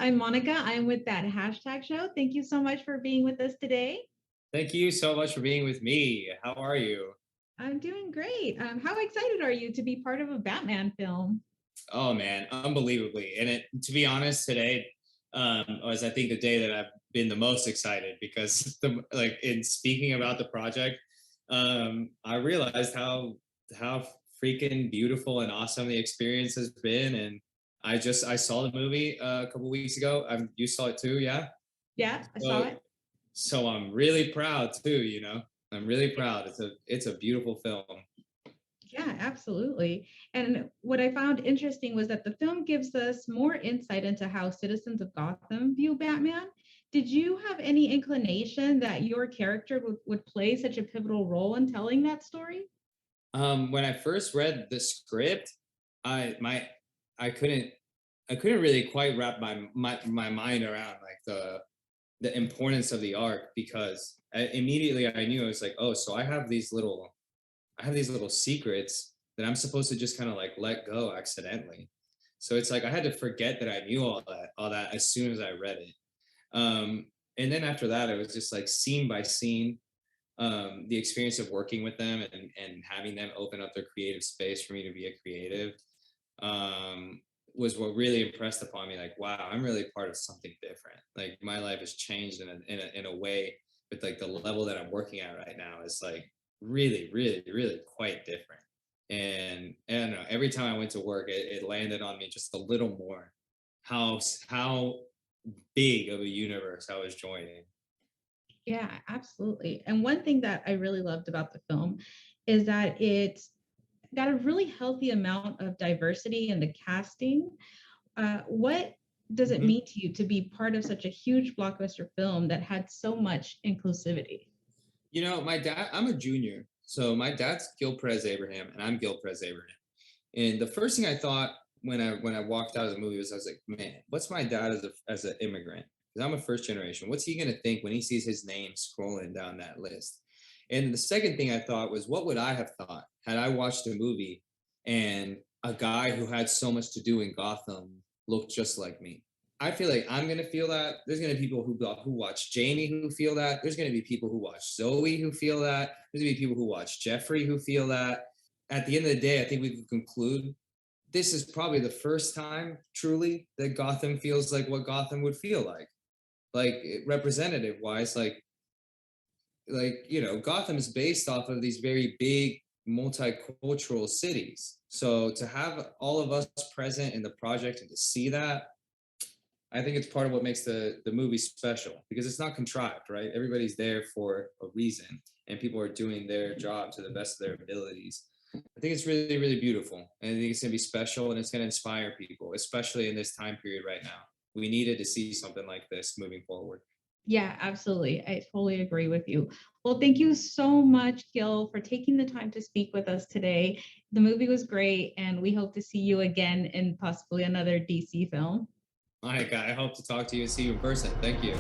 I'm Monica. I'm with that hashtag show. Thank you so much for being with us today. Thank you so much for being with me. How are you? I'm doing great. How excited are you to be part of a Batman film? Oh man, unbelievably. And to be honest, today was I think the day that I've been the most excited because like in speaking about the project, I realized how freaking beautiful and awesome the experience has been. And I saw the movie a couple weeks ago. You saw it too, yeah. Yeah, I saw So it. so I'm really proud too. I'm really proud. It's a beautiful film. Yeah, absolutely. And what I found interesting was that the film gives us more insight into how citizens of Gotham view Batman. Did you have any inclination that your character would play such a pivotal role in telling that story? When I first read the script, I my I couldn't I couldn't really quite wrap my mind around like the importance of the arc because immediately I knew I was like, oh, so I have these little secrets that I'm supposed to just kind of like let go accidentally. So it's like I had to forget that I knew all that as soon as I read it. And then after that, it was just like scene by scene, the experience of working with them and having them open up their creative space for me to be a creative um, was what really impressed upon me. Like, wow, I'm really part of something different. Like my life has changed in a way, with like the level that I'm working at right now is like really, really, really quite different. And I don't know, every time I went to work, it landed on me just a little more how big of a universe I was joining. Yeah, absolutely. And one thing that I really loved about the film is that it got a really healthy amount of diversity in the casting. What does it Mhm. mean to you to be part of such a huge blockbuster film that had so much inclusivity? My dad, I'm a junior. So my dad's Gil Perez-Abraham and I'm Gil Perez-Abraham. And the first thing I thought when I walked out of the movie was I was like, man, what's my dad as an immigrant? Because I'm a first generation. What's he gonna think when he sees his name scrolling down that list? And the second thing I thought was, what would I have thought had I watched a movie and a guy who had so much to do in Gotham looked just like me? I feel like I'm gonna feel that. There's gonna be people who watch Jamie who feel that. There's gonna be people who watch Zoe who feel that. There's gonna be people who watch Jeffrey who feel that. At the end of the day, I think we can conclude this is probably the first time truly that Gotham feels like what Gotham would feel like representative wise, Gotham is based off of these very big multicultural cities. So to have all of us present in the project and to see that, I think it's part of what makes the movie special because it's not contrived, right? Everybody's there for a reason, and people are doing their job to the best of their abilities. I think it's really, really beautiful, and I think it's gonna be special, and it's gonna inspire people, especially in this time period right now. We needed to see something like this moving forward. Yeah, absolutely. I totally agree with you. Well, thank you so much, Gil, for taking the time to speak with us today. The movie was great, and we hope to see you again in possibly another DC film. Mike, I hope to talk to you and see you in person. Thank you.